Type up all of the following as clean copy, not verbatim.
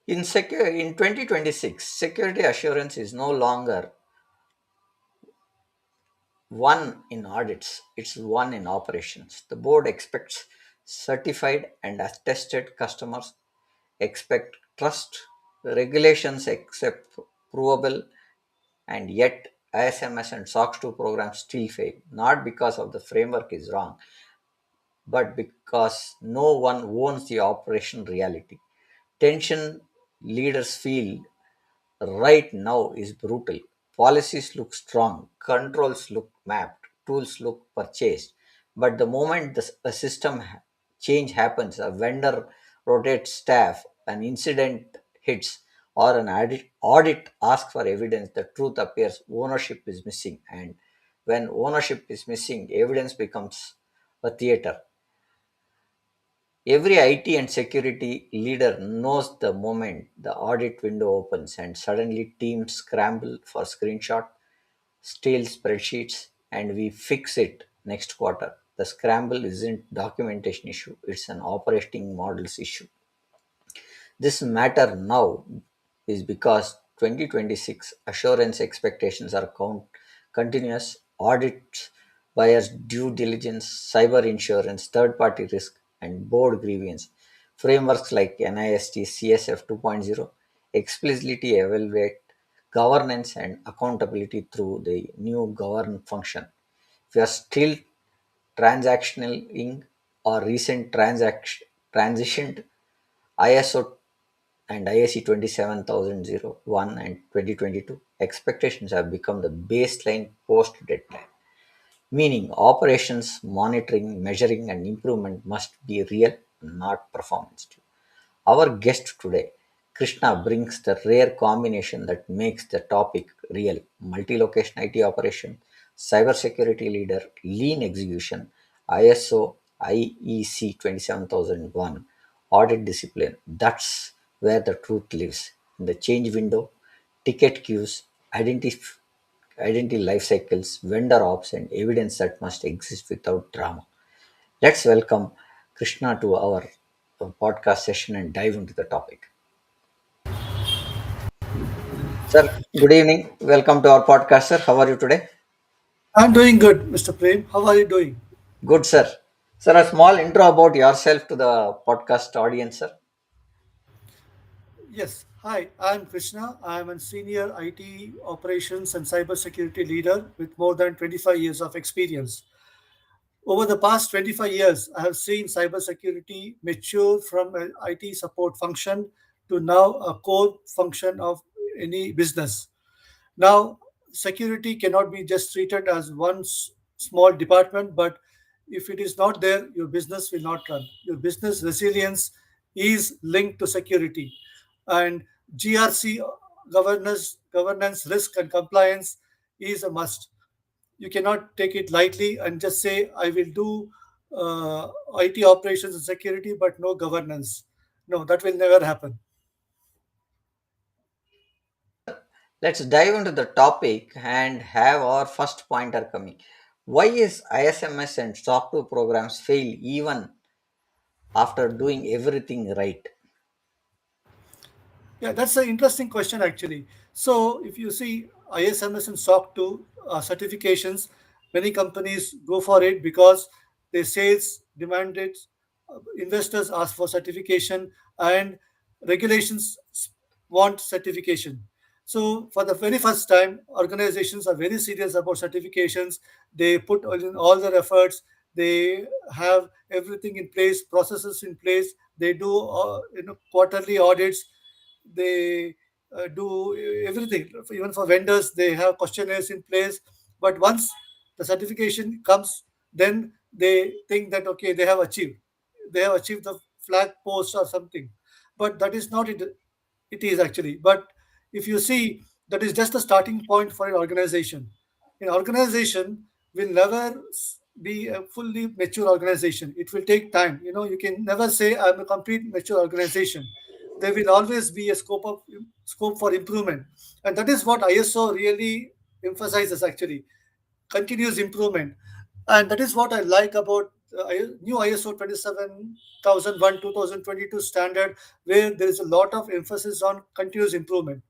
In 2026, security assurance is no longer one in audits, it's one in operations. The board expects certified and attested customers, expect trust, regulations accept provable, and yet ISMS and SOX 2 programs still fail, not because of the framework is wrong, but because no one owns the operation reality. Tension leaders feel right now is brutal. Policies look strong, controls look mapped, tools look purchased. But the moment a system change happens, a vendor rotates staff, an incident hits, or an audit asks for evidence, the truth appears ownership is missing. And when ownership is missing, evidence becomes a theater. Every IT and security leader knows the moment the audit window opens and suddenly teams scramble for screenshot, stale spreadsheets, and we fix it next quarter. The scramble isn't documentation issue, it's an operating models issue. This matter now is because 2026 assurance expectations are continuous audits, buyers due diligence, cyber insurance, third party risk, and board grievance. Frameworks like NIST CSF 2.0 explicitly evaluate governance and accountability through the new govern function. If you are still transactional or recent transitioned ISO and ISC 27001 and 2022 expectations have become the baseline post deadline, meaning operations, monitoring, measuring, and improvement must be real, not performance. Our guest today, Krishna, brings the rare combination that makes the topic real: multi location IT operation, cybersecurity leader, lean execution, ISO IEC 27001, audit discipline. That's where the truth lives. In the change window, ticket queues, identity life cycles, vendor ops, and evidence that must exist without drama. Let's welcome Krishna to our podcast session and dive into the topic. Sir, good evening. Welcome to our podcast, sir. How are you today? I'm doing good, Mr. Prem. How are you doing? Good, sir. Sir, a small intro about yourself to the podcast audience, sir. Yes. Hi, I'm Krishna. I'm a senior IT operations and cybersecurity leader with more than 25 years of experience. Over the past 25 years, I have seen cybersecurity mature from an IT support function to now a core function of any business. Now, security cannot be just treated as one small department, but if it is not there, your business will not run. Your business resilience is linked to security. And GRC governance, risk, and compliance is a must. You cannot take it lightly and just say, I will do IT operations and security, but no governance. No, that will never happen. Let's dive into the topic and have our first pointer coming. Why is ISMS and SOC 2 programs fail even after doing everything right? Yeah, that's an interesting question actually. So if you see ISMS and SOC 2 certifications, many companies go for it because their sales demand it, investors ask for certification, and regulations want certification. So for the very first time, organizations are very serious about certifications. They put in all their efforts. They have everything in place, processes in place. They do quarterly audits. They do everything. Even for vendors, they have questionnaires in place. But once the certification comes, then they think that okay, they have achieved the flag post or something. But that is not it. It is actually. But if you see, that is just a starting point for an organization. An organization will never be a fully mature organization. It will take time. You can never say I'm a complete mature organization. There will always be a scope for improvement, and that is what ISO really emphasizes actually, continuous improvement. And that is what I like about new ISO 27001 2022 standard, where there is a lot of emphasis on continuous improvement.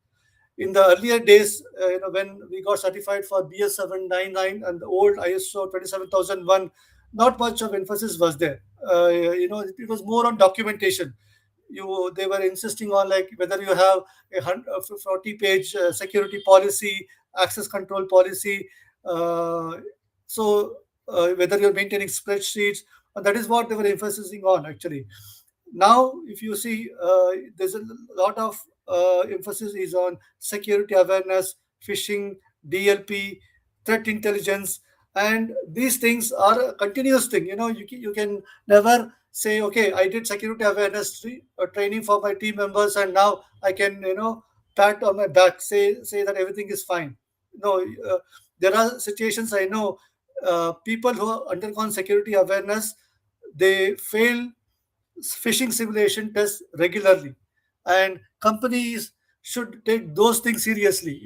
In the earlier days, when we got certified for BS 799 and the old ISO 27001, not much of emphasis was there. It was more on documentation. They were insisting on, like, whether you have a 40-page security policy, access control policy. Uh, so whether you're maintaining spreadsheets, that is what they were emphasizing on actually. Now, if you see, there's a lot of emphasis is on security awareness, phishing, DLP, threat intelligence, and these things are a continuous thing. You can never say, okay, I did security awareness training for my team members, and now I can, pat on my back, say that everything is fine. No, there are situations I know, people who have undergone security awareness, they fail phishing simulation tests regularly, and companies should take those things seriously.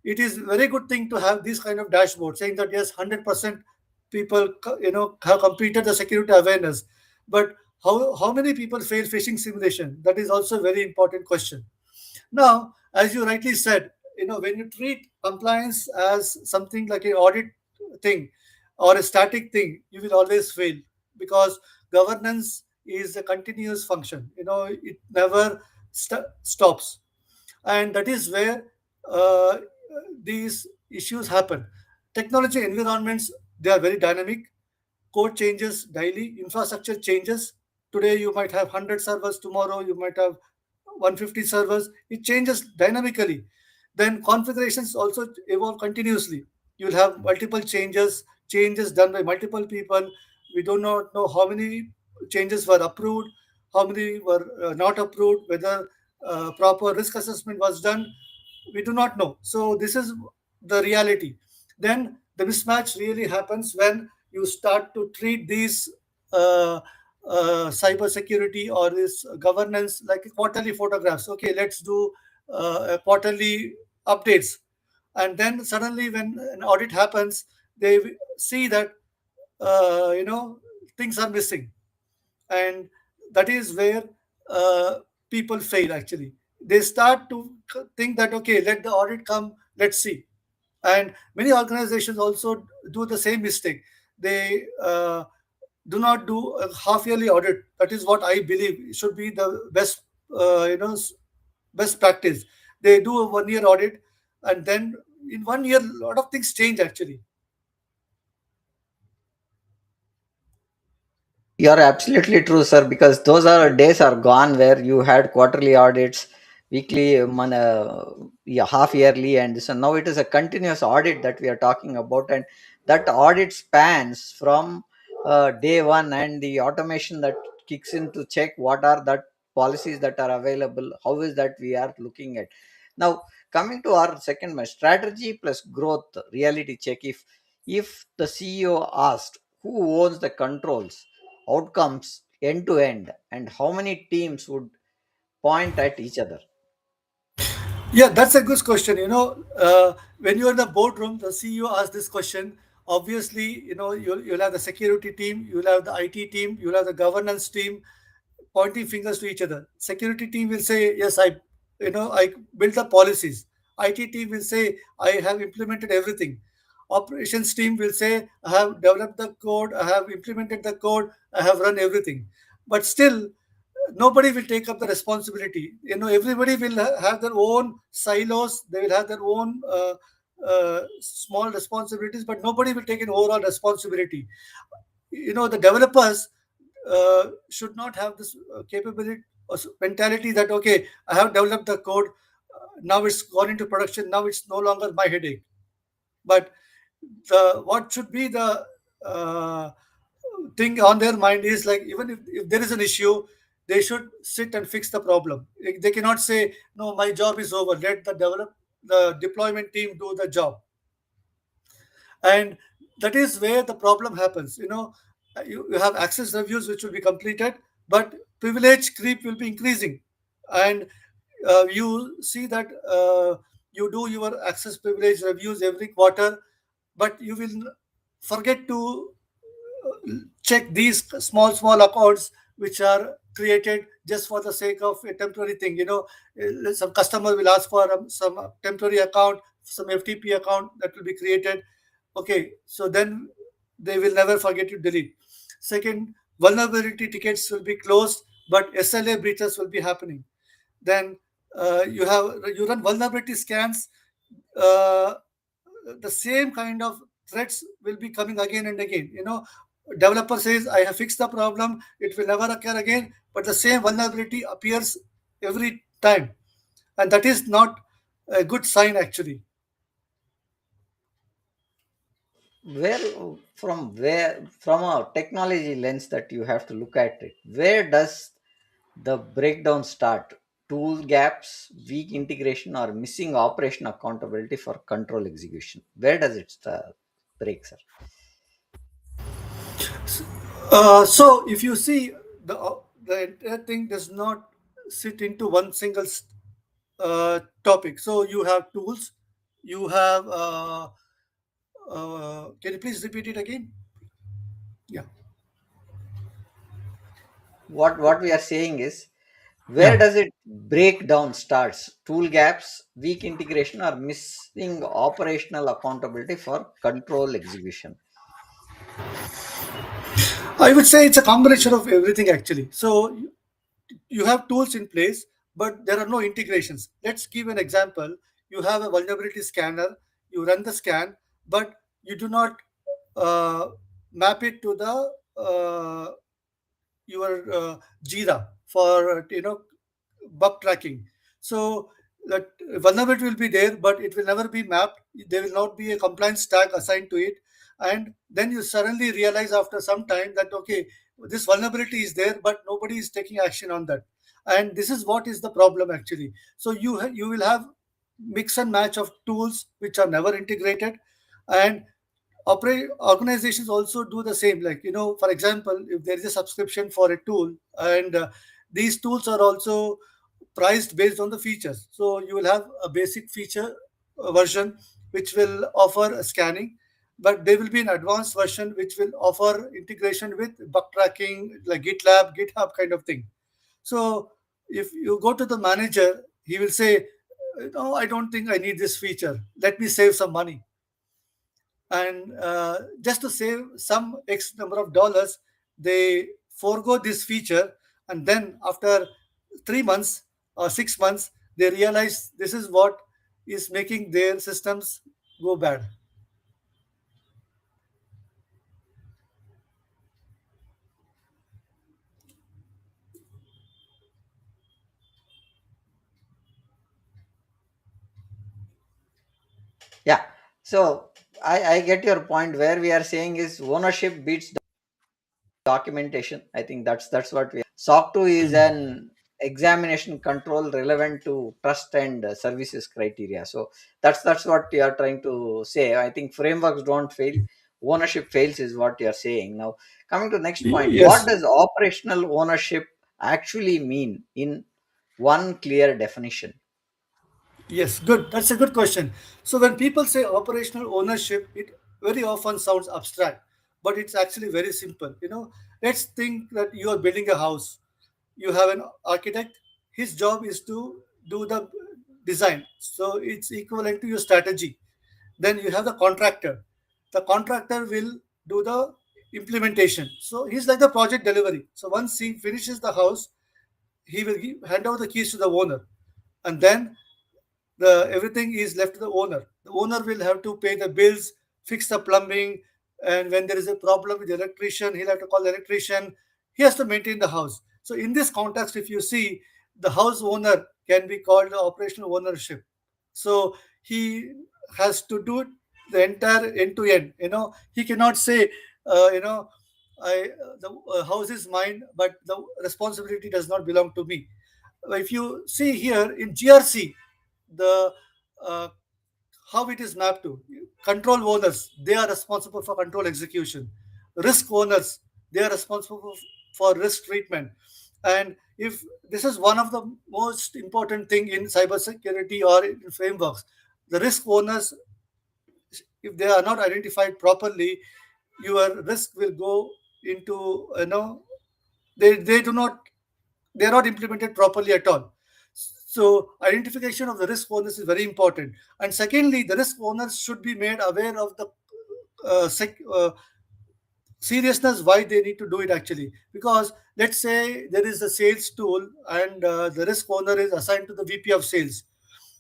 It is very good thing to have this kind of dashboard saying that yes, 100% people have completed the security awareness, but how many people fail phishing simulation? That is also a very important question. Now, as you rightly said, when you treat compliance as something like an audit thing or a static thing, you will always fail, because governance is a continuous function. It never stops, and that is where uh, these issues happen. Technology environments, they are very dynamic. Code changes daily, infrastructure changes. Today you might have 100 servers, tomorrow you might have 150 servers. It changes dynamically. Then configurations also evolve continuously. You'll have multiple changes done by multiple people. We do not know how many changes were approved, how many were not approved, whether proper risk assessment was done. We do not know. So this is the reality. Then the mismatch really happens when you start to treat these uh, cyber security or this governance like quarterly photographs. Okay, let's do quarterly updates, and then suddenly when an audit happens, they see that things are missing, and that is where uh, people fail actually. They start to think that, okay, let the audit come, let's see. And many organizations also do the same mistake. They do not do a half yearly audit. That is what I believe should be the best, best practice. They do a 1 year audit, and then in 1 year a lot of things change actually. You're absolutely true, sir, because those are days are gone where you had quarterly audits, weekly, yeah, half yearly, and so now it is a continuous audit that we are talking about, and that audit spans from day one, and the automation that kicks in to check what are that policies that are available, how is that we are looking at. Now, coming to our second one, strategy plus growth reality check. If the CEO asked who owns the controls, outcomes end to end, and how many teams would point at each other? Yeah, that's a good question. When you're in the boardroom, the CEO asks this question. Obviously, you'll have the security team, you'll have the IT team, you'll have the governance team pointing fingers to each other. Security team will say, yes, I built the policies. IT team will say, I have implemented everything. Operations team will say, I have developed the code, I have implemented the code, I have run everything. But still, nobody will take up the responsibility. Everybody will have their own silos. They will have their own small responsibilities, but nobody will take an overall responsibility. The developers should not have this capability or mentality that, okay, I have developed the code, now it's gone into production, now it's no longer my headache. But the what should be the uh, thing on their mind is, like, even if there is an issue, they should sit and fix the problem. They cannot say, no, my job is over, let the deployment team do the job. And that is where the problem happens. You have access reviews which will be completed, but privilege creep will be increasing. And you see that you do your access privilege reviews every quarter, but you will forget to check these small accounts which are created just for the sake of a temporary thing. Some customer will ask for some temporary account, some FTP account that will be created. Okay, so then they will never forget to delete. Second, vulnerability tickets will be closed, but SLA breaches will be happening. Then you run vulnerability scans. uh, the same kind of threats will be coming again and again. Developer says, I have fixed the problem, it will never occur again, but the same vulnerability appears every time, and that is not a good sign actually. Where from a technology lens that you have to look at it, where does the breakdown start? Tool gaps, weak integration, or missing operation accountability for control execution? Where does it break, sir? So if you see, the entire thing does not sit into one single topic. So you have tools, you have can you please repeat it again? Yeah. What we are saying is, where Yeah. does it break down starts? Tool gaps, weak integration, or missing operational accountability for control execution? I would say it's a combination of everything actually. So you have tools in place, but there are no integrations. Let's give an example. You have a vulnerability scanner, you run the scan, but you do not uh, map it to the your Jira for bug tracking. So that vulnerability will be there, but it will never be mapped. There will not be a compliance tag assigned to it, and then you suddenly realize after some time that okay, this vulnerability is there, but nobody is taking action on that, and this is what is the problem actually. So you will have mix and match of tools which are never integrated, and organizations also do the same. Like, for example, if there is a subscription for a tool, and these tools are also priced based on the features. So you will have a basic feature version which will offer scanning, but there will be an advanced version which will offer integration with bug tracking like GitLab, GitHub kind of thing. So if you go to the manager, he will say, no, I don't think I need this feature, let me save some money. And just to save some X number of dollars, they forego this feature, and then after 3 months or 6 months, they realize this is what is making their systems go bad. Yeah. So I get your point. Where we are saying is ownership beats documentation. I think that's what we SOC 2 is an examination control relevant to trust and services criteria. So that's what you are trying to say. I think frameworks don't fail, ownership fails is what you are saying. Now, coming to next point, what Yes. does operational ownership actually mean in one clear definition? Yes, good. That's a good question. So when people say operational ownership, it very often sounds abstract, but it's actually very simple. Let's think that you are building a house. You have an architect. His job is to do the design. So it's equivalent to your strategy. Then you have the contractor. The contractor will do the implementation. So he's like the project delivery. So once he finishes the house, he will hand over the keys to the owner, and then the everything is left to the owner. The owner will have to pay the bills, fix the plumbing, and when there is a problem with the electrician, he'll have to call the electrician. He has to maintain the house. So in this context, if you see, the house owner can be called the operational ownership. So he has to do it the entire end to end. He cannot say, I the house is mine, but the responsibility does not belong to me. If you see here in GRC, the uh, how it is mapped to control owners, they are responsible for control execution. Risk owners, they are responsible for risk treatment. And if this is one of the most important thing in cybersecurity or in frameworks, the risk owners, if they are not identified properly, your risk will go into, they do not, they are not implemented properly at all. So identification of the risk owners is very important. And secondly, the risk owners should be made aware of the seriousness why they need to do it actually. Because let's say there is a sales tool, and the risk owner is assigned to the VP of sales.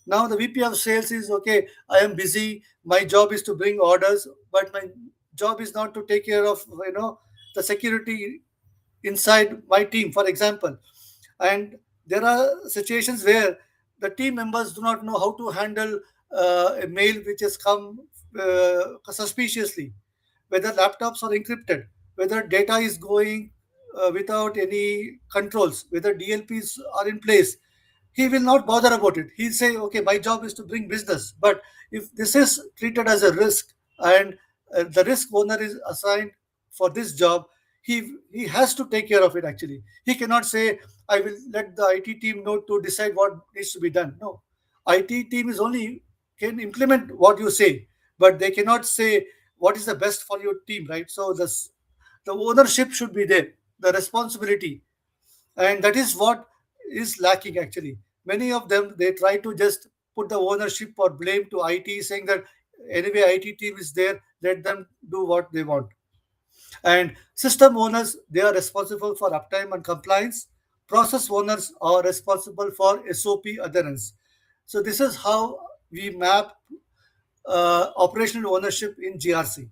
Now the VP of sales is, okay, I am busy, my job is to bring orders, but my job is not to take care of, the security inside my team, for example. And there are situations where the team members do not know how to handle a mail which has come suspiciously, whether laptops are encrypted, whether data is going without any controls, whether DLPs are in place. He will not bother about it. He'll say, okay, my job is to bring business. But if this is treated as a risk, and the risk owner is assigned for this job, he has to take care of it actually. He cannot say, I will let the IT team know to decide what needs to be done. No. IT team is only can implement what you say, but they cannot say what is the best for your team, right? So the ownership should be there, the responsibility, and that is what is lacking actually. Many of them, they try to just put the ownership or blame to IT, saying that anyway IT team is there, let them do what they want. And system owners, they are responsible for uptime and compliance. Process owners are responsible for SOP adherence. So this is how we map operational ownership in GRC.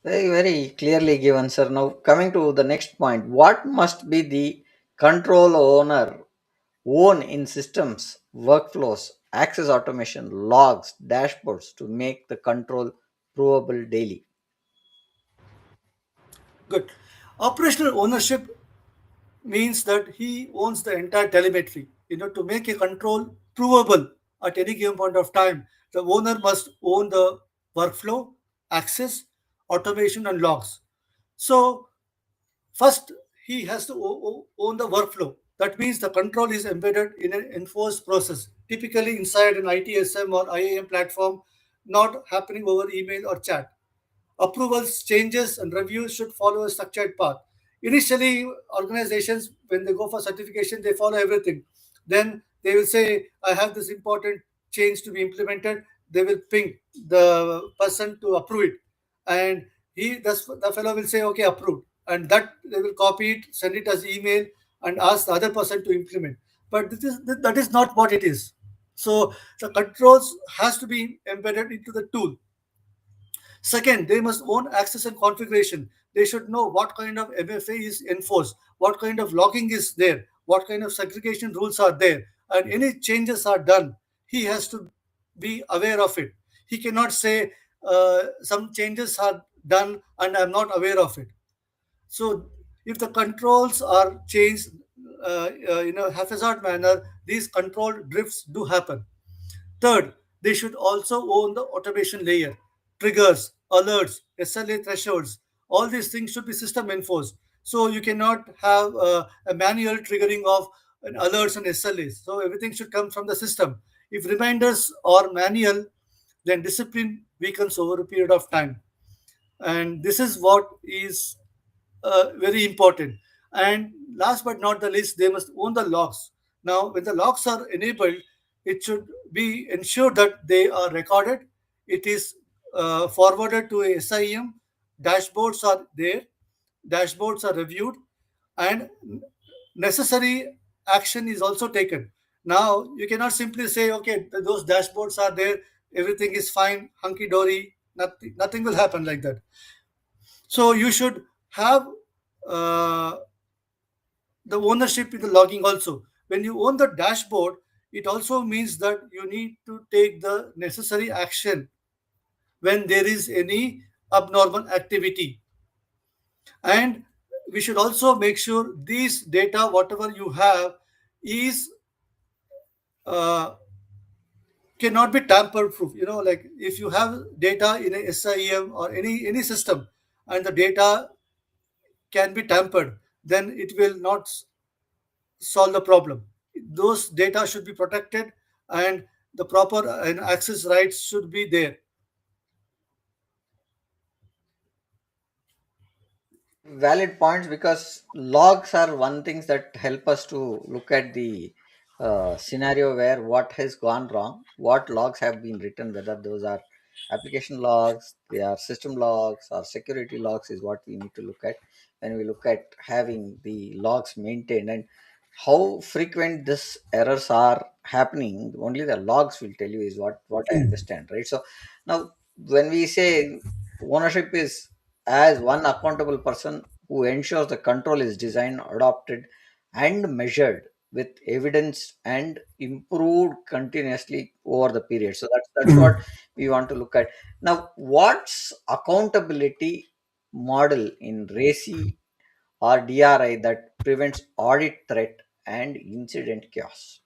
Very, very clearly given, sir. Now, coming to the next point, what must be the control owner own in systems, workflows, access automation, logs, dashboards to make the control provable daily? Good. Operational ownership means that he owns the entire telemetry. To make a control provable at any given point of time, the owner must own the workflow, access, automation, and logs. So, first, he has to own the workflow. That means the control is embedded in an enforced process, typically inside an ITSM or IAM platform, not happening over email or chat. Approvals, changes, and reviews should follow a structured path. Initially, organizations, when they go for certification, they follow everything. Then they will say, I have this important change to be implemented. They will ping the person to approve it. And the fellow will say, okay, approved. And that they will copy it, send it as email, and ask the other person to implement. But that is not what it is. So the controls has to be embedded into the tool. Second, they must own access and configuration. They should know what kind of MFA is enforced, what kind of logging is there, what kind of segregation rules are there, and any changes are done. He has to be aware of it. He cannot say some changes are done and I'm not aware of it. So, if the controls are changed in a haphazard manner, these control drifts do happen. Third, they should also own the automation layer, triggers, alerts, SLA thresholds. All these things should be system enforced. So you cannot have a manual triggering of alerts and SLAs. So everything should come from the system. If reminders are manual, then discipline weakens over a period of time. And this is what is very important. And last but not the least, they must own the logs. Now, when the logs are enabled, it should be ensured that they are recorded. It is forwarded to a SIM. Dashboards are there. Dashboards are reviewed, and necessary action is also taken. Now, you cannot simply say, okay, those dashboards are there, everything is fine, hunky dory. Nothing will happen like that. So you should have uh, the ownership in the logging also. When you own the dashboard, it also means that you need to take the necessary action when there is any abnormal activity. And we should also make sure these data, whatever you have, is uh, cannot be tamper proof. Like if you have data in a SIEM or any system, and the data can be tampered, then it will not solve the problem. Those data should be protected, and the proper and access rights should be there. Valid points, because logs are one things that help us to look at the scenario where what has gone wrong, what logs have been written, whether those are application logs, they are system logs or security logs, is what we need to look at when we look at having the logs maintained. And how frequent this errors are happening, only the logs will tell you, is what I understand, right? So now when we say ownership is as one accountable person who ensures the control is designed, adopted, and measured with evidence and improved continuously over the period. So that's what we want to look at. Now, what's accountability model in RACI or DRI that prevents audit threat and incident chaos?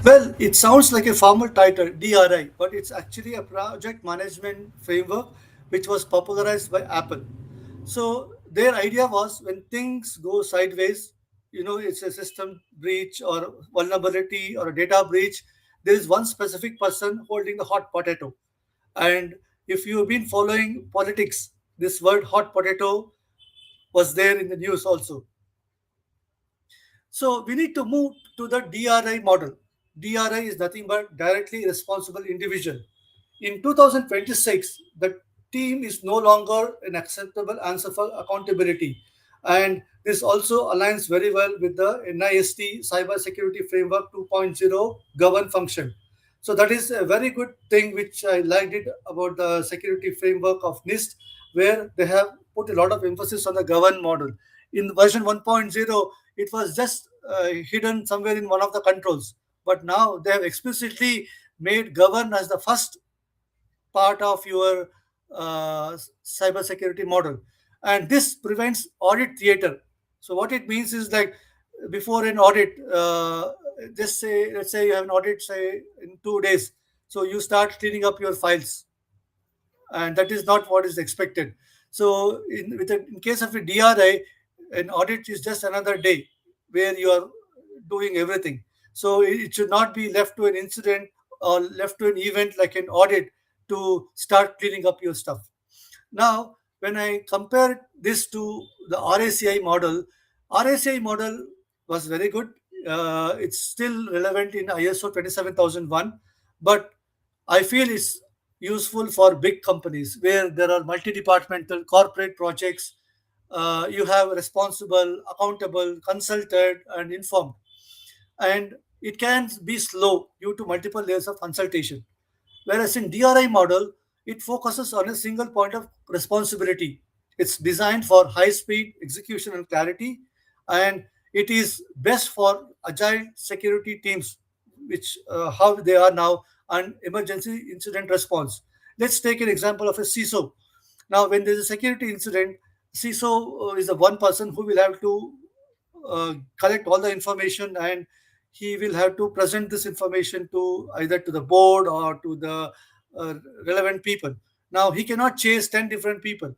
Well, it sounds like a formal title, DRI, but it's actually a project management framework which was popularized by Apple. So their idea was when things go sideways, it's a system breach or vulnerability or a data breach, there is one specific person holding the hot potato. And if you've been following politics, this word hot potato was there in the news also. So we need to move to the DRI model. DRI is nothing but directly responsible individual. In 2026, the team is no longer an acceptable answer for accountability. And this also aligns very well with the NIST Cybersecurity Framework 2.0 govern function. So that is a very good thing which I liked it about the security framework of NIST, where they have put a lot of emphasis on the govern model. In version 1.0, it was just hidden somewhere in one of the controls. But now they have explicitly made govern as the first part of your cybersecurity model, and this prevents audit theater. So what it means is like before an audit, just say let's say you have an audit say in 2 days, so you start cleaning up your files, and that is not what is expected. So in case of a DRI, an audit is just another day where you are doing everything. So it should not be left to an incident or left to an event like an audit to start cleaning up your stuff. Now, when I compare this to the RACI model, RACI model was very good. It's still relevant in ISO 27001, but I feel it's useful for big companies where there are multi-departmental corporate projects. You have responsible, accountable, consulted, and informed, and it can be slow due to multiple layers of consultation. Whereas in DRI model, it focuses on a single point of responsibility. It's designed for high speed execution and clarity, and it is best for agile security teams, which how they are now, and emergency incident response. Let's take an example of a CISO. Now, when there's a security incident, CISO is the one person who will have to collect all the information, and he will have to present this information to either to the board or to the uh, relevant people. Now he cannot chase 10 different people,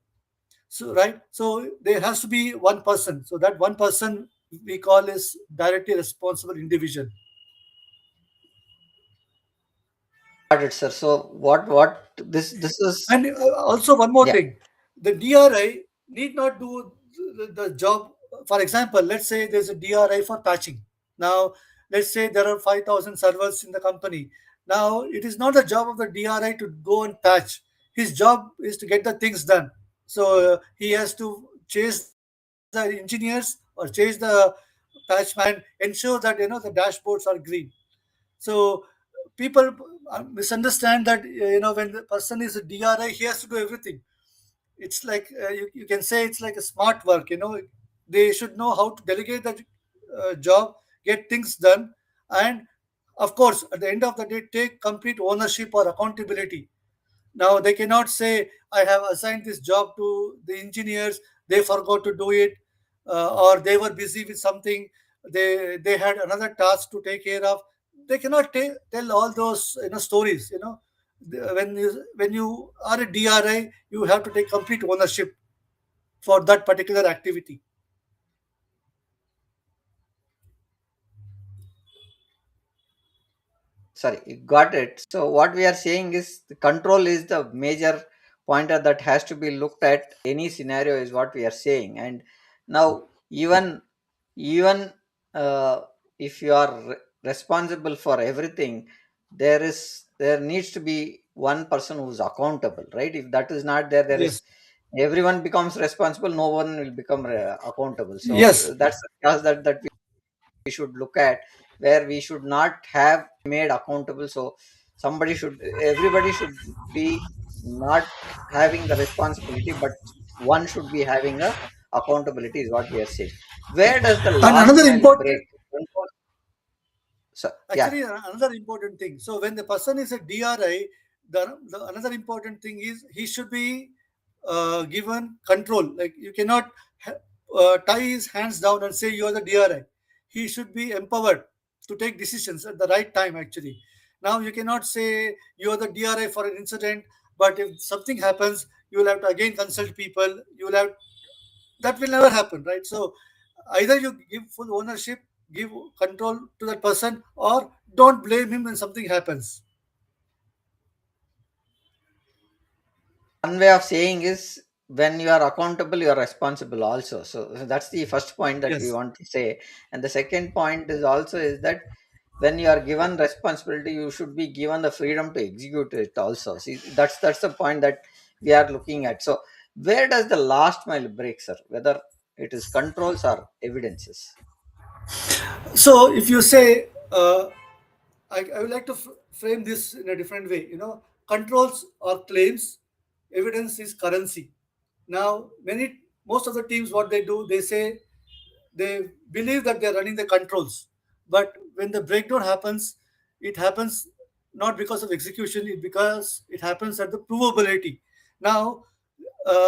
so right, so there has to be one person, so that one person we call is directly responsible individual. Got it, sir. So what this is, And also one more yeah. thing, the DRI need not do the job. For example, let's say there's a DRI for patching. Now, let's say there are 5,000 servers in the company. Now, it is not the job of the DRI to go and patch. His job is to get the things done. So he has to chase the engineers or chase the patchman and ensure that the dashboards are green. So people misunderstand that when the person is a DRI, he has to do everything. It's like you can say it's like a smart work. They should know how to delegate the job, get things done, and of course, at the end of the day, take complete ownership or accountability. Now they cannot say, I have assigned this job to the engineers, they forgot to do it, or they were busy with something, they had another task to take care of. They cannot tell all those stories. When you are a DRI, you have to take complete ownership for that particular activity. Sorry, you got it. So what we are saying is the control is the major pointer that has to be looked at any scenario is what we are saying. And now even if you are responsible for everything, there needs to be one person who's accountable, right? If that is not there, there is Yes. everyone becomes responsible, no one will become accountable. So Yes. that's the task that we should look at, where we should not have made accountable. So everybody should be not having the responsibility, but one should be having a accountability is what we are saying. Where does the And last another mile important, break? So yeah, actually, another important thing. So when the person is a DRI, the another important thing is he should be given control. Like you cannot tie his hands down and say you are the DRI. He should be empowered to take decisions at the right time. Actually, now you cannot say you are the DRI for an incident, but if something happens, you will have to again consult people. You will have, that will never happen, right? So either you give full ownership, give control to that person, or don't blame him when something happens. one way of saying is, when you are accountable, you are responsible also. So that's the first point that we Yes. want to say. And the second point is also is that when you are given responsibility, you should be given the freedom to execute it also. See, that's the point that we are looking at. So where does the last mile break, sir? Whether it is controls or evidences? So if you say, I would like to frame this in a different way. Controls or claims, evidence is currency. Now, most of the teams, what they do, they say they believe that they're running the controls, but when the breakdown happens, it happens not because of execution, because it happens at the provability. Now,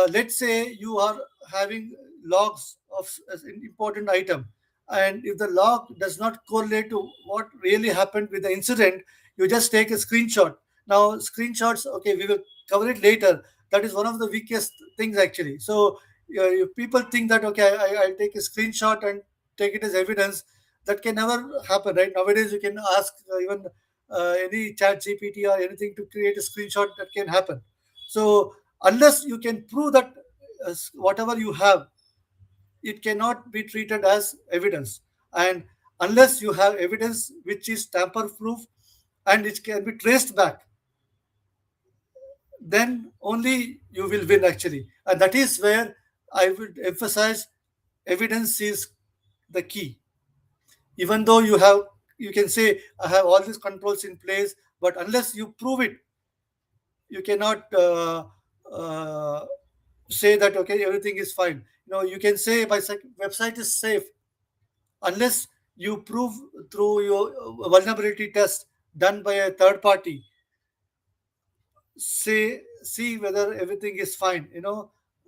let's say you are having logs of as an important item, and if the log does not correlate to what really happened with the incident, you just take a screenshot. Now screenshots, okay, we will cover it later. That is one of the weakest things actually. So if people think that, okay, I'll take a screenshot and take it as evidence, that can never happen, right? Nowadays you can ask even any chat gpt or anything to create a screenshot, that can happen. So unless you can prove that whatever you have, it cannot be treated as evidence. And unless you have evidence which is tamper proof and it can be traced back, then only you will win actually. And that is where I would emphasize evidence is the key. Even though you can say I have all these controls in place, but unless you prove it, you cannot uh, say that, okay, everything is fine. You can say my website is safe unless you prove through your vulnerability test done by a third party. See whether everything is fine.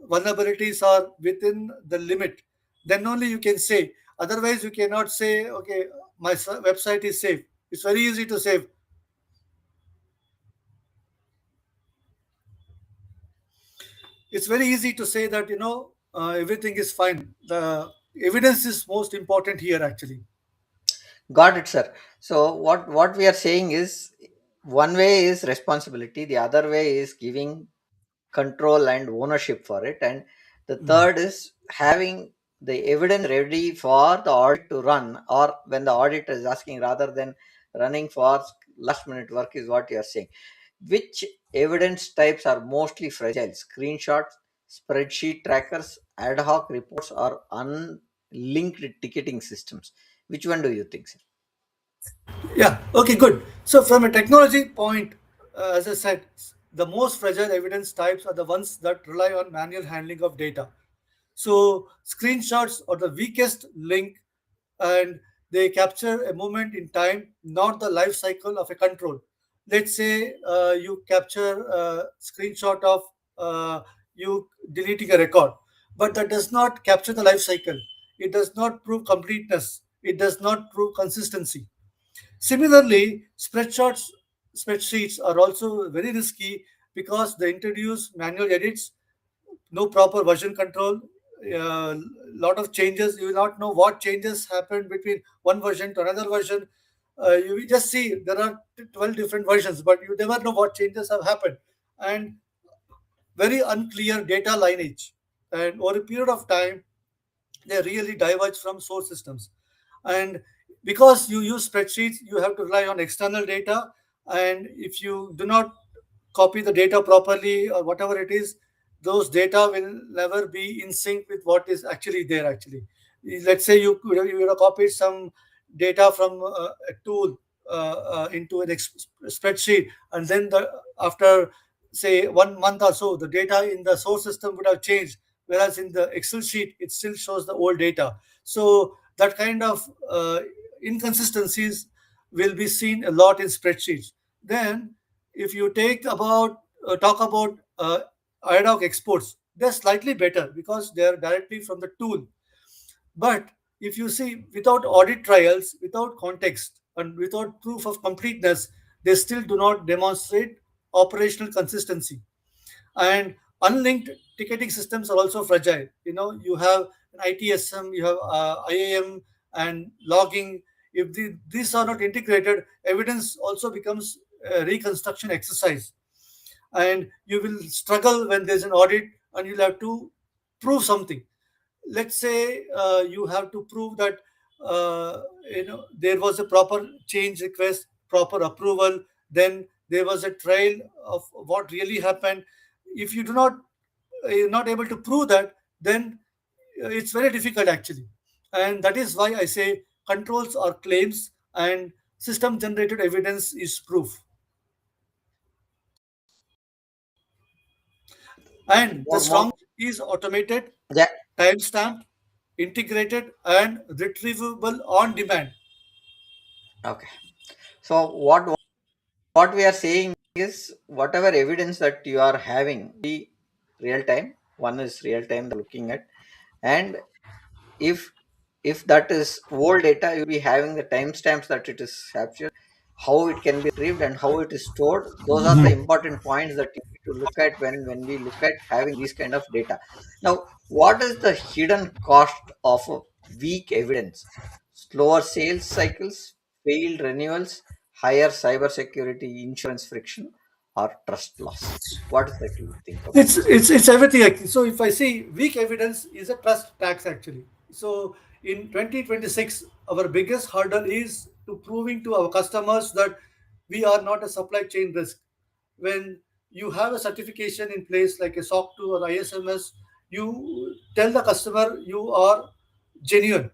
Vulnerabilities are within the limit, then only you can say. Otherwise you cannot say, okay, my website is safe. It's very easy to say. It's very easy to say that, everything is fine. The evidence is most important here actually. Got it, sir. So what we are saying is, one way is responsibility, the other way is giving control and ownership for it, and the third is having the evidence ready for the audit to run, or when the auditor is asking, rather than running for last minute work, is what you are saying. Which evidence types are mostly fragile? Screenshots, spreadsheet trackers, ad hoc reports, or unlinked ticketing systems? Which one do you think, sir? Yeah, okay, good. So, from a technology point, as I said, the most fragile evidence types are the ones that rely on manual handling of data. So, screenshots are the weakest link, and they capture a moment in time, not the life cycle of a control. Let's say you capture a screenshot of you deleting a record, but that does not capture the life cycle. It does not prove completeness. It does not prove consistency. Similarly, spreadsheets are also very risky because they introduce manual edits, no proper version control, a lot of changes. You will not know what changes happened between one version to another version. You will just see there are 12 different versions, but you never know what changes have happened. And very unclear data lineage, and over a period of time they really diverge from source systems. And because you use spreadsheets, you have to rely on external data, and if you do not copy the data properly or whatever it is, those data will never be in sync with what is actually there actually. Let's say you would have copied some data from a tool into an spreadsheet, and then after say 1 month or so, the data in the source system would have changed, whereas in the Excel sheet it still shows the old data. So that kind of inconsistencies will be seen a lot in spreadsheets. Then if you talk about ad hoc exports, they're slightly better because they're directly from the tool. But if you see, without audit trials, without context, and without proof of completeness, they still do not demonstrate operational consistency. And unlinked ticketing systems are also fragile. You have an ITSM, you have IAM, and logging. If these are not integrated, evidence also becomes a reconstruction exercise, and you will struggle when there's an audit and you'll have to prove something. Let's say you have to prove that there was a proper change request, proper approval, then there was a trail of what really happened. If you do not you're not able to prove that, then it's very difficult actually. And that is why I say controls are claims and system generated evidence is proof. And the More. strong is automated, Yeah. time stamped, integrated, and retrievable on demand. Okay. So what we are saying is whatever evidence that you are having be real time. One is real time looking at, and if if that is old data, you'll be having the timestamps that it is captured, how it can be retrieved, and how it is stored. Those are the important points that you need to look at when we look at having these kind of data. Now, what is the hidden cost of a weak evidence? Slower sales cycles, failed renewals, higher cybersecurity insurance friction, or trust loss? What is that you think about this? It's everything actually. So if I see weak evidence is a trust tax actually. So in 2026, our biggest hurdle is to proving to our customers that we are not a supply chain risk. When you have a certification in place like a SOC 2 or ISMS, you tell the customer you are genuine.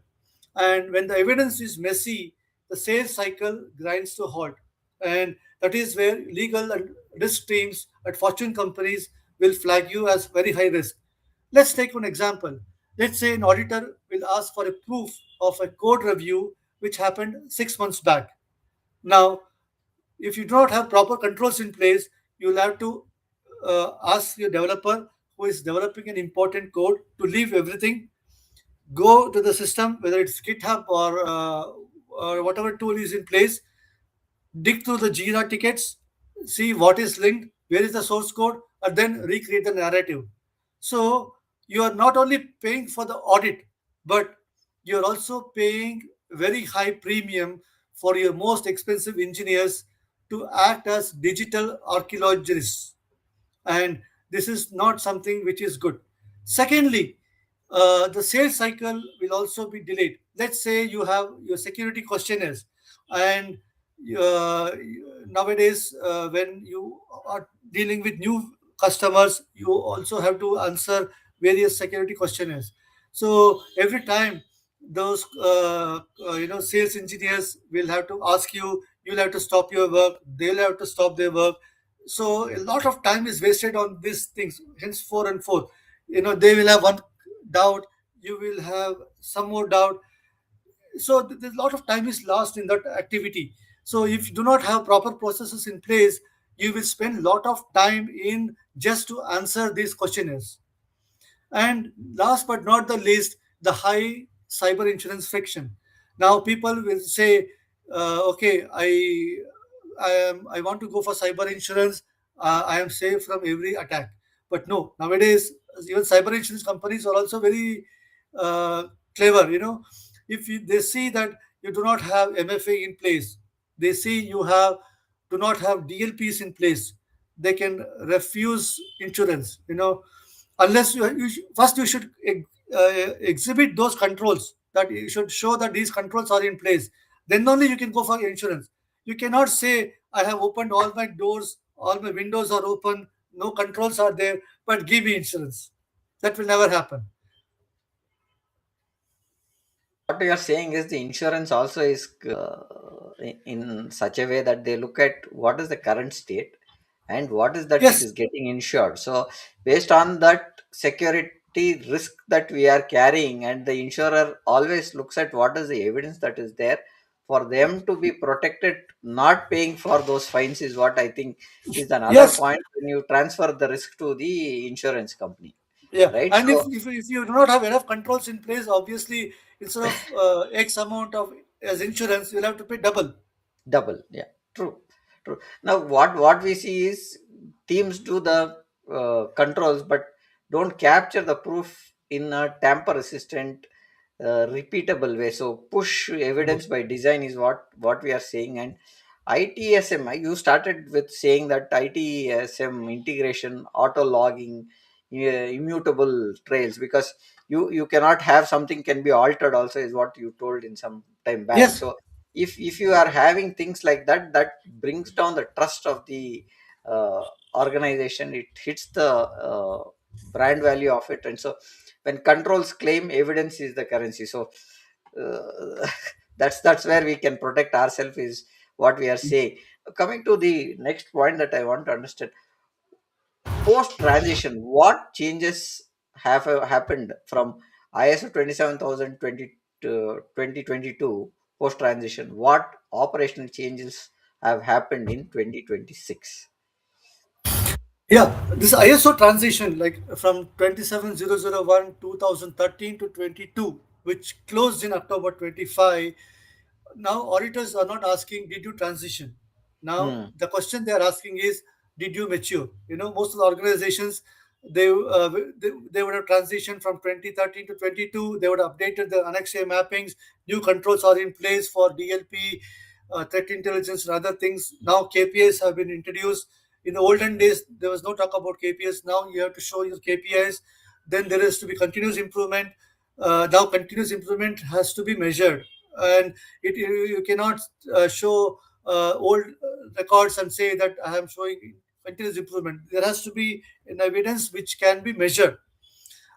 And when the evidence is messy, the sales cycle grinds to a halt. And that is where legal and risk teams at Fortune companies will flag you as very high risk. Let's take one example. Let's say an auditor will ask for a proof of a code review which happened 6 months back. Now, if you do not have proper controls in place, you'll have to ask your developer who is developing an important code to leave everything, go to the system, whether it's GitHub or whatever tool is in place, dig through the Jira tickets, see what is linked, where is the source code, and then recreate the narrative. So you are not only paying for the audit, but you're also paying very high premium for your most expensive engineers to act as digital archaeologists, and this is not something which is good. Secondly, the sales cycle will also be delayed. Let's say you have your security questionnaires, and nowadays when you are dealing with new customers, you also have to answer various security questionnaires. So every time those sales engineers will have to ask you, you'll have to stop your work, they'll have to stop their work. So a lot of time is wasted on these things, hence four and four. They will have one doubt, you will have some more doubt. So there's a lot of time is lost in that activity. So if you do not have proper processes in place, you will spend a lot of time in just to answer these questionnaires. And last but not the least, the high cyber insurance friction. Now people will say, okay, I want to go for cyber insurance. I am safe from every attack. But no, nowadays even cyber insurance companies are also very uh, clever. If they see that you do not have MFA in place, they see you do not have DLPs in place, they can refuse insurance. Unless first you should exhibit those controls, that you should show that these controls are in place. Then only you can go for insurance. You cannot say I have opened all my doors, all my windows are open, no controls are there, but give me insurance. That will never happen. What you are saying is the insurance also is in such a way that they look at what is the current state and what is that it Yes, is getting insured. So based on that security risk that we are carrying, and the insurer always looks at what is the evidence that is there for them to be protected. Not paying for those fines is what I think is another yes, point when you transfer the risk to the insurance company, yeah. right? And if, So if you do not have enough controls in place, obviously, instead of X amount of as insurance, you'll have to pay double. double, yeah, true, true. Now, what we see is teams do the controls, but don't capture the proof in a tamper-resistant, repeatable way. So, push evidence by design is what we are saying. And ITSM, you started with saying that ITSM integration, auto logging, immutable trails, because you cannot have something can be altered. Also, is what you told in some time back. Yes, So if you are having things like that, that brings down the trust of the uh, organization. It hits the brand value of it. And so when controls claim evidence is the currency, so uh, that's where we can protect ourselves, is what we are saying. Coming to the next point that I want to understand, post transition, what changes have happened from ISO 27020 to 2022 post transition? What operational changes have happened in 2026? yeah. This ISO transition, like from 27001 2013 to 22, which closed in October 25. Now auditors are not asking did you transition. Now Hmm. the question they are asking is did you mature. Most of the organizations, they would have transitioned from 2013 to 22. They would have updated the annex A mappings. New controls are in place for DLP, threat intelligence and other things. Now KPIs have been introduced. In the olden days there was no talk about KPIs. Now you have to show your KPIs. Then there is to be continuous improvement. Now continuous improvement has to be measured, and you cannot show old records and say that I am showing continuous improvement. There has to be an evidence which can be measured.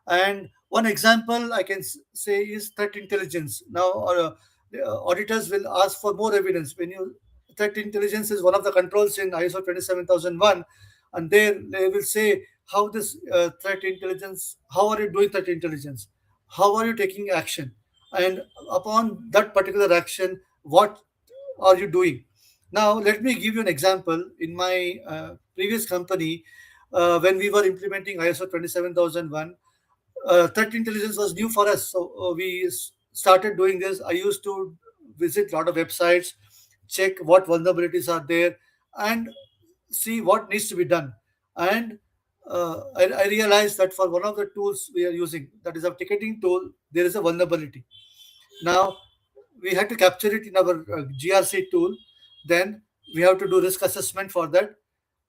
And one example I can say is threat intelligence. Now, the auditors will ask for more evidence. When you Threat intelligence is one of the controls in ISO 27001, and there they will say how this threat intelligence, how are you doing threat intelligence, how are you taking action, and upon that particular action, what are you doing? Now, let me give you an example. In my previous company, when we were implementing ISO 27001, threat intelligence was new for us. So we started doing this. I used to visit a lot of websites, check what vulnerabilities are there, and see what needs to be done. And I realized that for one of the tools we are using, that is a ticketing tool, there is a vulnerability. Now, we had to capture it in our GRC tool. Then we have to do risk assessment for that,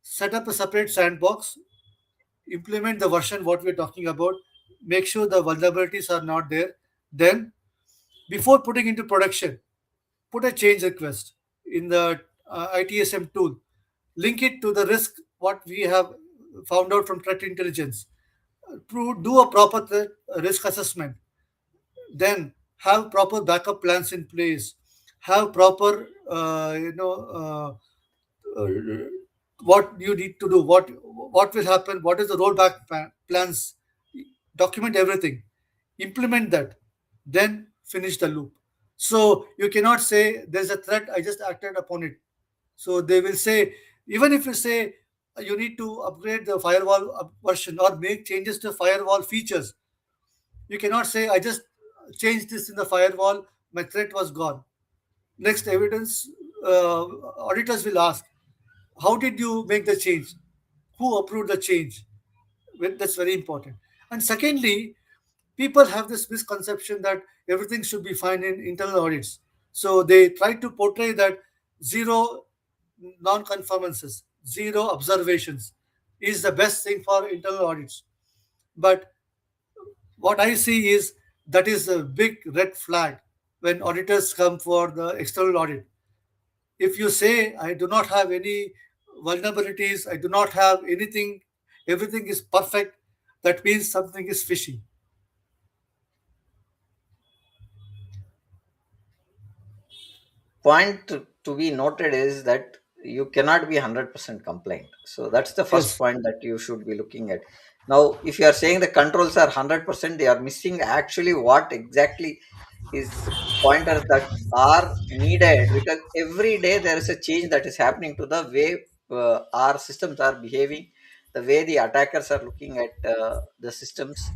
set up a separate sandbox, implement the version what we're talking about, make sure the vulnerabilities are not there. Then, before putting into production, put a change request in the ITSM tool, link it to the risk what we have found out from threat intelligence, do a proper risk assessment, then have proper backup plans in place, have proper uh, what you need to do, what will happen, what is the rollback plans, document everything, implement that, then finish the loop. So you cannot say there's a threat, I just acted upon it. So they will say, even if you say you need to upgrade the firewall version or make changes to firewall features, you cannot say I just changed this in the firewall, my threat was gone. Next evidence, auditors will ask, how did you make the change? Who approved the change? Well, that's very important. And secondly, people have this misconception that everything should be fine in internal audits. So they try to portray that zero non-conformances. zero observations is the best thing for internal audits. But what I see is that is a big red flag when auditors come for the external audit. If you say, I do not have any vulnerabilities, I do not have anything, everything is perfect, that means something is fishy. Point to be noted is that you cannot be 100% compliant. So that's the first Yes. point that you should be looking at. Now, if you are saying the controls are 100%, they are missing actually what exactly is pointers that are needed, because every day there is a change that is happening to the way our systems are behaving, the way the attackers are looking at the systems,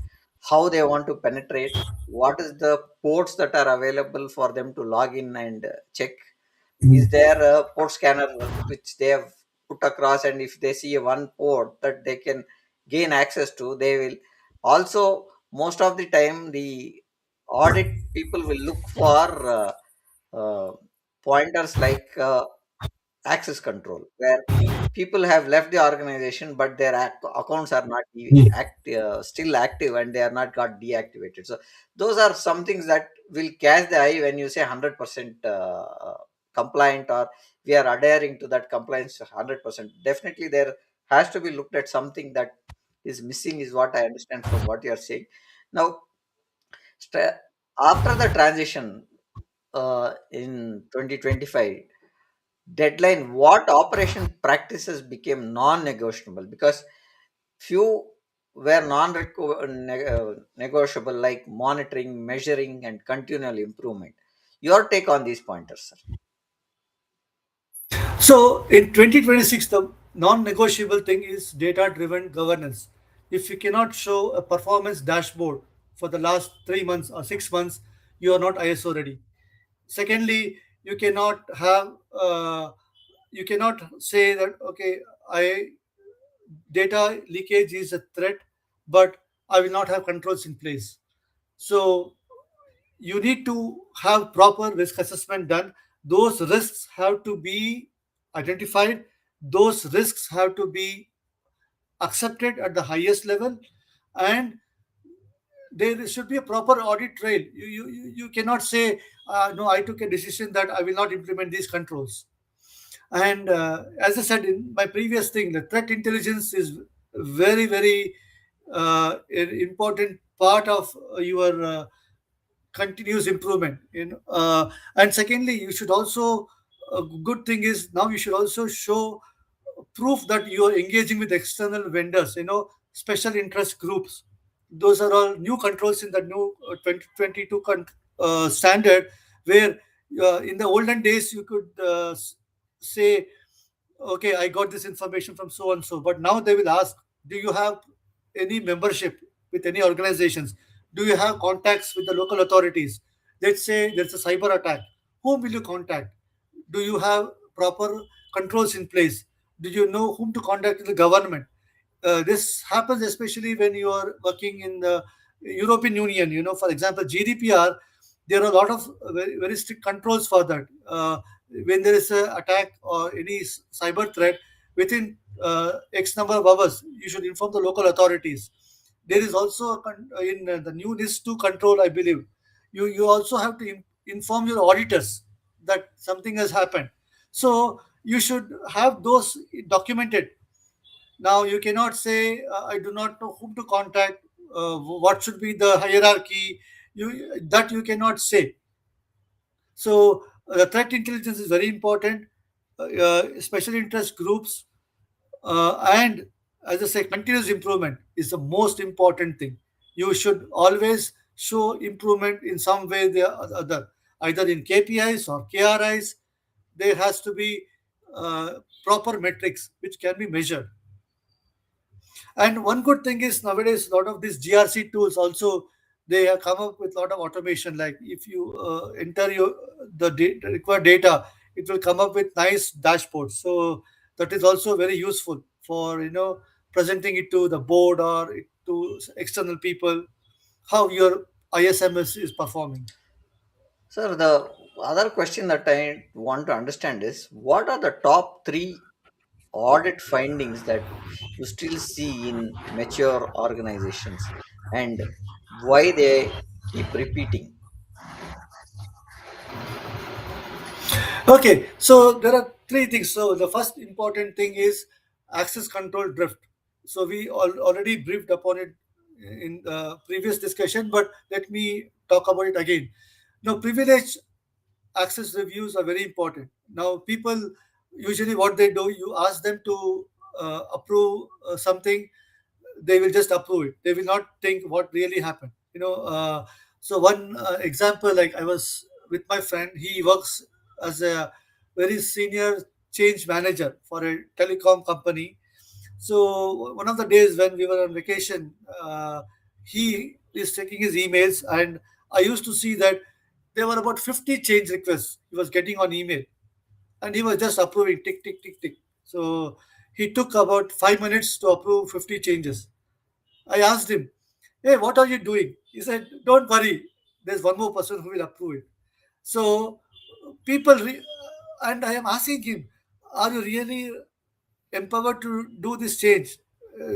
how they want to penetrate, what is the ports that are available for them to log in and check. Is there a port scanner which they have put across, and if they see one port that they can gain access to, they will also, most of the time the audit people will look for uh, pointers like access control, where people have left the organization but their accounts are not still active and they are not got deactivated. So those are some things that will catch the eye when you say 100% compliant, or we are adhering to that compliance 100%. Definitely there has to be looked at something that is missing, is what I understand from what you are saying. Now, st- after the transition in 2025 deadline, what operation practices became non-negotiable? Because few were non-negotiable, like monitoring, measuring, and continual improvement. Your take on these pointers, sir? So in 2026, the non-negotiable thing is data-driven governance. If you cannot show a performance dashboard for the last 3 months or 6 months, you are not ISO ready. Secondly, you cannot say that okay, I data leakage is a threat, but I will not have controls in place. So you need to have proper risk assessment done. Those risks have to be identified. Those risks have to be accepted at the highest level, and there should be a proper audit trail. You cannot say, no, I took a decision that I will not implement these controls. And as I said in my previous thing, the threat intelligence is very, very an important part of your continuous improvement. And secondly, you should also a good thing is now you should also show proof that you are engaging with external vendors. Special interest groups. Those are all new controls in the new 2022 standard, where in the olden days you could say, okay, I got this information from so and so, but now they will ask, do you have any membership with any organizations? Do you have contacts with the local authorities? Let's say there's a cyber attack, whom will you contact? Do you have proper controls in place? Do you know whom to contact in the government? This happens especially when you are working in the European Union. For example, GDPR, there are a lot of very, very strict controls for that. When there is an attack or any cyber threat, within X number of hours, you should inform the local authorities. There is also in the new NIS2 control, I believe, you also have to inform your auditors that something has happened. So you should have those documented. Now you cannot say, I do not know whom to contact, what should be the hierarchy. You cannot say. So the threat intelligence is very important. Special interest groups, and as I say, continuous improvement is the most important thing. You should always show improvement in some way the other, either in KPIs or KRIs. There has to be proper metrics which can be measured. And one good thing is nowadays a lot of these GRC tools also, they have come up with a lot of automation. Like if you enter the required data, it will come up with nice dashboards. So that is also very useful for presenting it to the board or to external people how your ISMS is performing. Sir, the other question that I want to understand is, what are the top three audit findings that you still see in mature organizations, and why they keep repeating. Okay, so there are three things. So the first important thing is access control drift. So we already briefed upon it in the previous discussion, but let me talk about it again. Now, privilege access reviews are very important. Now, people usually what they do, you ask them to approve something, they will just approve it. They will not think what really happened. So one example, like I was with my friend, he works as a very senior change manager for a telecom company. So one of the days when we were on vacation, he is checking his emails, and I used to see that there were about 50 change requests he was getting on email, and he was just approving tick tick tick tick. So he took about 5 minutes to approve 50 changes. I asked him, "Hey, what are you doing?" He said, "Don't worry, there's one more person who will approve it." So people, and I am asking him, "Are you really empowered to do this change?"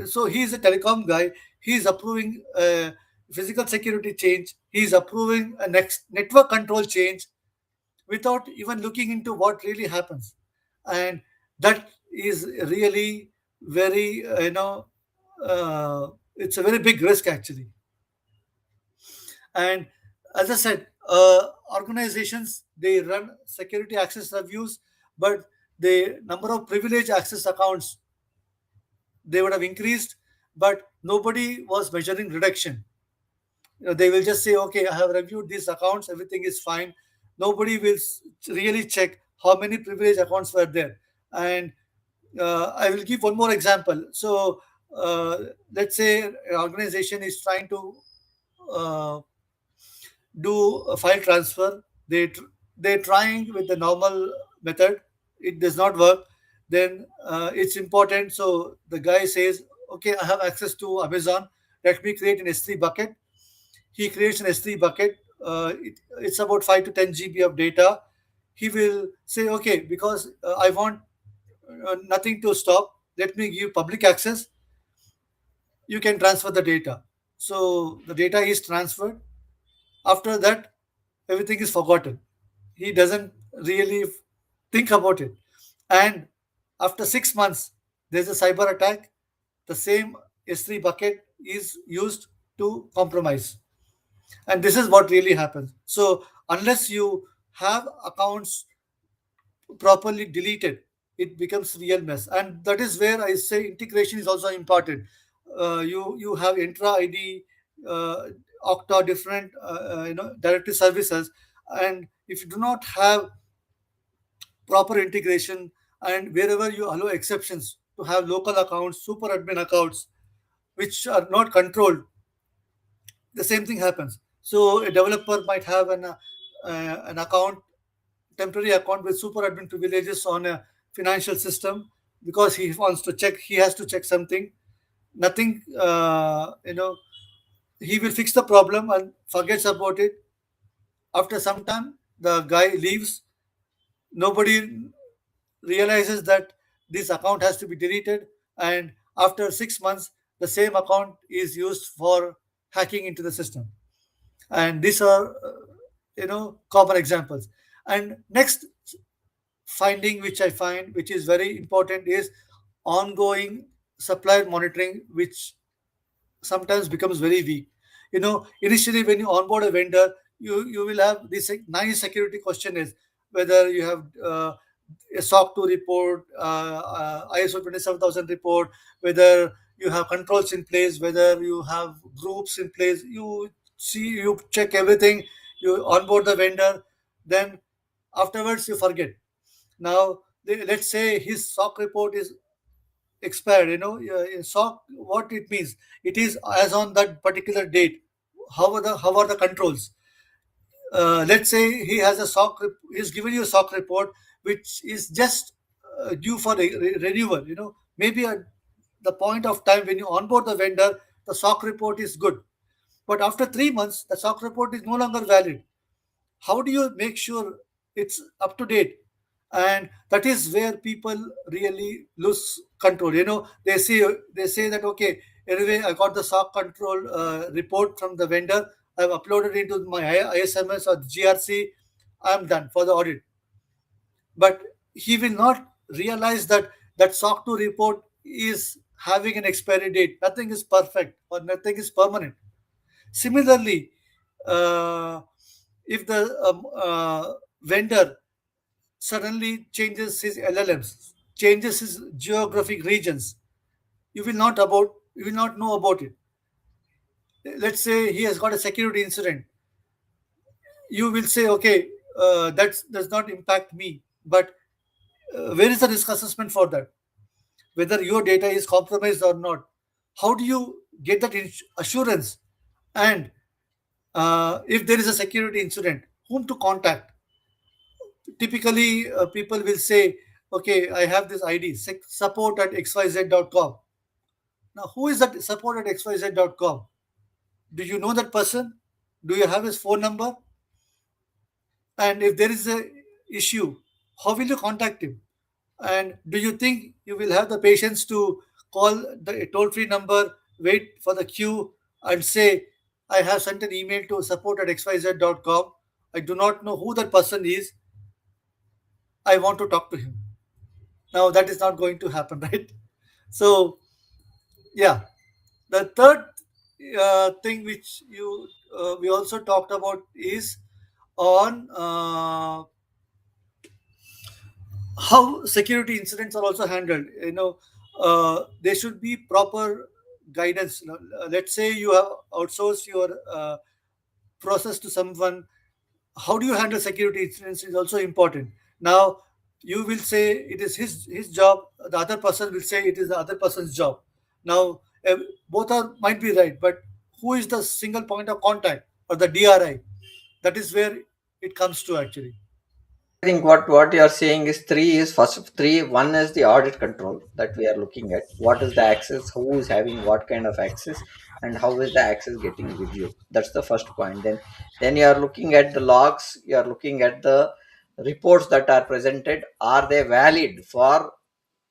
So he's a telecom guy. He's approving physical security change. He's approving a next network control change without even looking into what really happens, and that is really very it's a very big risk actually. And as I said, organizations, they run security access reviews, but the number of privileged access accounts, they would have increased, but nobody was measuring reduction. They will just say, okay, I have reviewed these accounts, everything is fine. Nobody will really check how many privileged accounts were there. And I will give one more example. So uh, let's say an organization is trying to uh, do a file transfer. They're trying with the normal method. It does not work. Then it's important. So the guy says, okay, I have access to Amazon. Let me create an S3 bucket. He creates an S3 bucket. It's about 5 to 10 GB of data. He will say, okay, because I want nothing to stop, let me give public access. You can transfer the data. So the data is transferred. After that, everything is forgotten. He doesn't really think about it. And after 6 months, there's a cyber attack. The same S3 bucket is used to compromise. And this is what really happens. So unless you have accounts properly deleted, it becomes real mess. And that is where I say integration is also important. You have intra ID, uh, Okta, different directory services, and if you do not have proper integration, and wherever you allow exceptions to have local accounts, super admin accounts, which are not controlled, the same thing happens. So a developer might have an account, temporary account with super admin privileges on a financial system, because he wants to check, he has to check something. Nothing, he will fix the problem and forgets about it. After some time, the guy leaves. Nobody realizes that this account has to be deleted, and after 6 months, the same account is used for hacking into the system. And these are common examples. And next finding which I find which is very important is ongoing supplier monitoring, which sometimes becomes very weak. Initially when you onboard a vendor, you will have this nice security questionnaires, whether you have a SOC 2 report, ISO 27000 report, whether you have controls in place, whether you have groups in place. You check everything, you onboard the vendor, then afterwards you forget. Now, let's say his SOC report is expired. SOC, what it means? It is as on that particular date. How are the controls? Let's say he has a he's given you a SOC report which is just due for renewal. Maybe at the point of time when you onboard the vendor, the SOC report is good, but after 3 months, the SOC report is no longer valid. How do you make sure it's up to date? and that is where people really lose control. They say that, okay, anyway, I got the SOC control report from the vendor, I've uploaded into my ISMS or GRC, I'm done for the audit. But he will not realize that that SOC 2 report is having an expiry date. Nothing is perfect or nothing is permanent. Similarly, uh, if the vendor suddenly changes his LLMs, changes his geographic regions, you will not know about it. Let's say he has got a security incident. You will say, okay, that does not impact me. But where is the risk assessment for that? Whether your data is compromised or not. How do you get that assurance? And if there is a security incident, whom to contact? Typically, people will say, okay, I have this ID, support at xyz.com. Now, who is that support at xyz.com? Do you know that person? Do you have his phone number? And if there is a issue, how will you contact him? And do you think you will have the patience to call the toll free number, wait for the queue, and say, I have sent an email to support at xyz.com. I do not know who that person is. I want to talk to him. Now, that is not going to happen, right? So, yeah. The third thing which we also talked about is on how security incidents are also handled. There should be proper guidance. Let's say you have outsourced your process to someone. How do you handle security incidents is also important. Now, you will say it is his job, the other person will say it is the other person's job. Now, both are might be right, but who is the single point of contact or the DRI? That is where it comes to actually. I think what you are saying is three is first of three. One is the audit control that we are looking at. What is the access? Who is having what kind of access? And how is the access getting reviewed? That's the first point. Then you are looking at the logs. You are looking at the reports that are presented. Are they valid for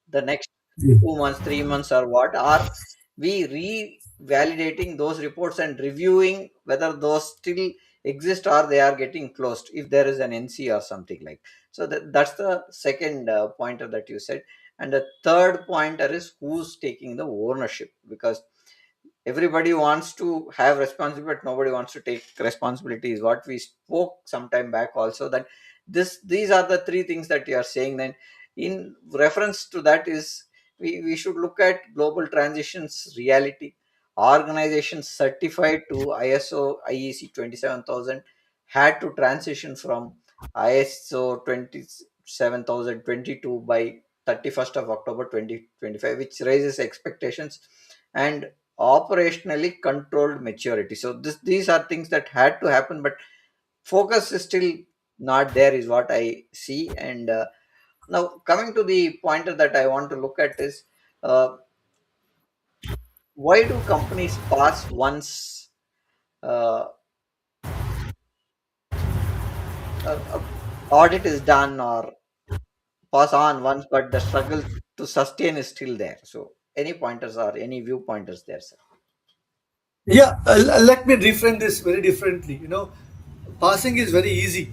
the next 2 months, 3 months, or what? Are we re-validating those reports and reviewing whether those still exist or they are getting closed if there is an NC or something like? So that's the second pointer that you said. And the third pointer is who's taking the ownership, because everybody wants to have responsibility but nobody wants to take responsibility, is what we spoke some time back also, that these are the three things that you are saying. Then in reference to that is we should look at global transitions reality. Organizations certified to ISO IEC 27000 had to transition from ISO 27022 by 31st of October 2025, which raises expectations and operationally controlled maturity. So these are things that had to happen, but focus is still not there, is what I see. And now coming to the pointer that I want to look at is, uh, why do companies pass once uh, audit is done, or pass on once, but the struggle to sustain is still there? So any pointers or any viewpointers there, sir? Yeah, let me reframe this very differently. Passing is very easy,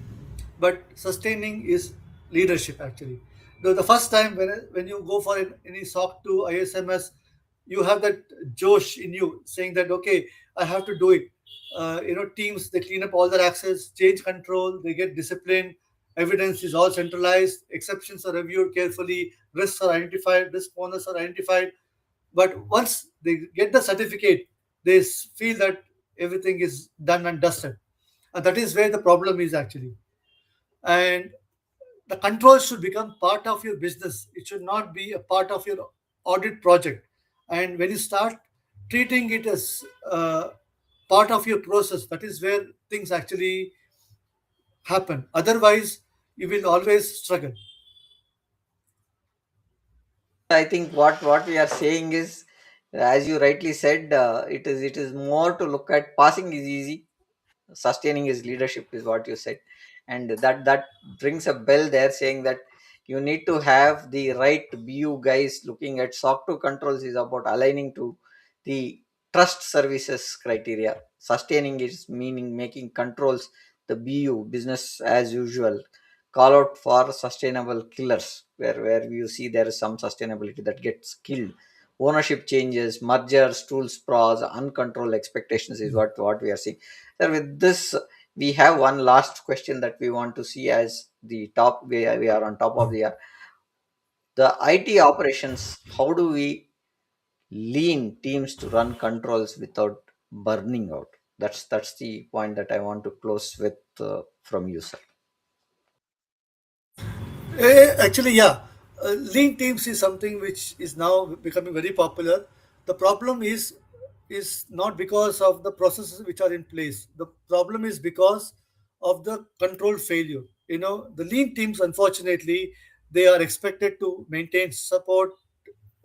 but sustaining is leadership actually. The first time when you go for any SOC to ISMS, you have that josh in you saying that, okay, I have to do it. Teams, they clean up all their access, change control, they get disciplined, evidence is all centralized, exceptions are reviewed carefully, risks are identified, risk owners are identified. But once they get the certificate, they feel that everything is done and dusted. And that is where the problem is actually. And the control should become part of your business. It should not be a part of your audit project. And when you start treating it as part of your process, that is where things actually happen. Otherwise, you will always struggle. I think what we are saying is, as you rightly said, it is more to look at passing is easy, sustaining is leadership, is what you said. And that brings a bell there, saying that You need to have the right BU guys looking at SOC 2 controls is about aligning to the trust services criteria. Sustaining is meaning making controls the BU business as usual. Call out for sustainable killers where you see there is some sustainability that gets killed. Ownership changes, mergers, tools pros, uncontrolled expectations is what we are seeing. So with this, we have one last question that we want to see as the top. We are on top of the IT operations. How do we lean teams to run controls without burning out? That's the point that I want to close with from you, sir. Actually, yeah, lean teams is something which is now becoming very popular. The problem is not because of the processes which are in place. The problem is because of the control failure. You know, the lean teams, unfortunately, they are expected to maintain support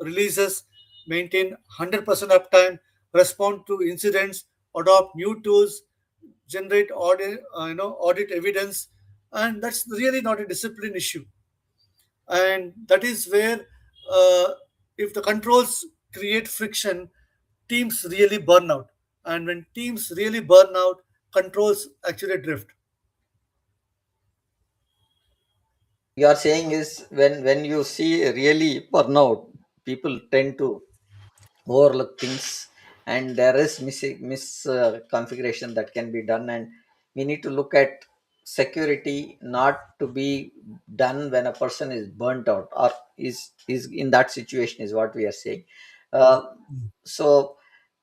releases, maintain 100% uptime, respond to incidents, adopt new tools, generate audit evidence, and that's really not a discipline issue. And that is where, uh, if the controls create friction, teams really burn out. And when teams really burn out, controls actually drift. You are saying is when you see really burnout, people tend to overlook things, and there is misconfiguration that can be done, and we need to look at security not to be done when a person is burnt out or is in that situation is what we are saying. uh, so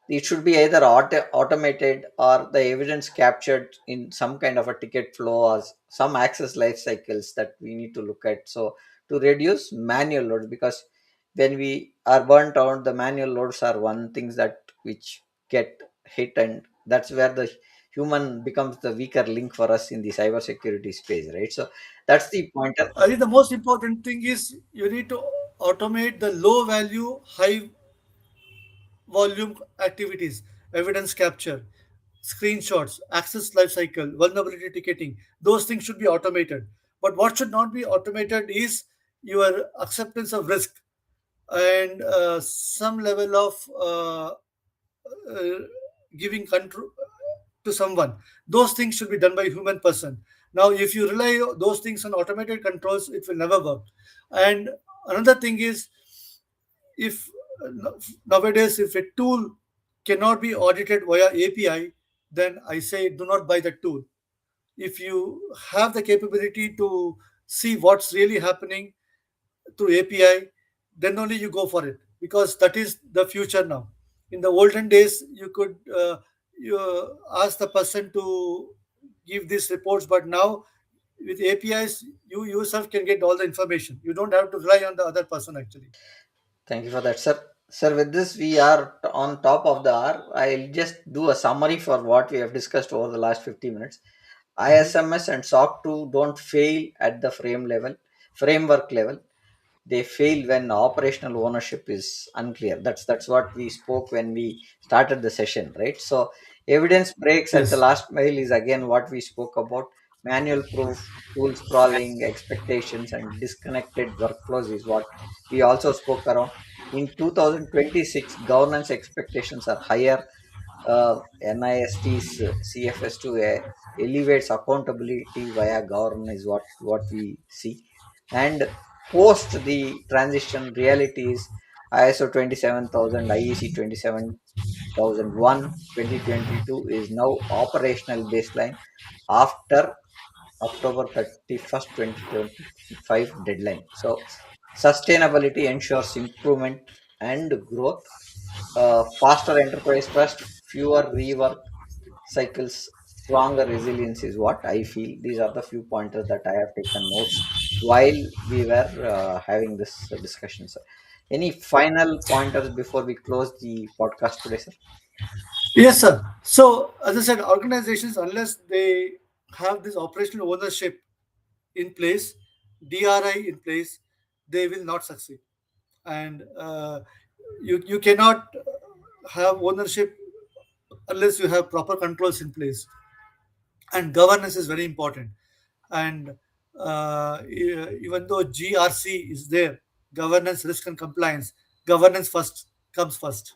it should be either automated or the evidence captured in some kind of a ticket flow or some access life cycles that we need to look at, so to reduce manual loads, because when we are burnt out, the manual loads are one things that which get hit, and that's where the human becomes the weaker link for us in the cyber security space, right? So that's the pointer. I think the most important thing is you need to automate the low value, high volume activities, evidence capture, screenshots, access lifecycle, vulnerability ticketing. Those things should be automated. But what should not be automated is your acceptance of risk and some level of uh, giving control to someone. Those things should be done by a human person. Now, if you rely those things on automated controls, it will never work. And another thing is, if nowadays if a tool cannot be audited via API, then I say do not buy the tool. If you have the capability to see what's really happening through API, then only you go for it, because that is the future now. In the olden days, you could you ask the person to give these reports, but now with APIs, you yourself can get all the information. You don't have to rely on the other person actually. Thank you for that, sir. Sir, with this, we are on top of the hour. I'll just do a summary for what we have discussed over the last 50 minutes. ISMS and SOC 2 don't fail at the framework level. They fail when operational ownership is unclear. That's what we spoke when we started the session, right? So evidence breaks at the Yes. last mile is again what we spoke about. Manual proof, tool sprawling, expectations, and disconnected workflows is what we also spoke around. In 2026, governance expectations are higher. NIST's CFS2 elevates accountability via governance is what we see. And post the transition realities, ISO 27000, IEC 27001, 2022 is now operational baseline after October 31st, 2025 deadline. So sustainability ensures improvement and growth. Faster enterprise trust, fewer rework cycles, stronger resilience is what I feel. These are the few pointers that I have taken notes while we were having this discussion, sir. Any final pointers before we close the podcast today, sir? Yes, sir. So, as I said, organizations, unless they have this operational ownership in place, DRI in place, they will not succeed. And you cannot have ownership unless you have proper controls in place. And governance is very important. And even though GRC is there, governance, risk, and compliance, governance first comes first.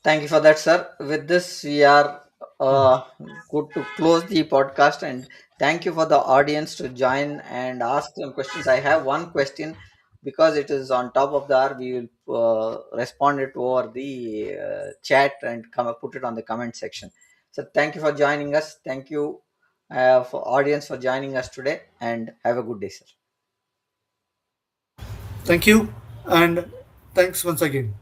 Thank you for that, sir. With this, we are good to close the podcast, and thank you for the audience to join and ask some questions. I have one question because it is on top of the hour. We will respond it over the chat and come put it on the comment section. So, thank you for joining us. Thank you for audience for joining us today, and have a good day, sir. Thank you, and thanks once again.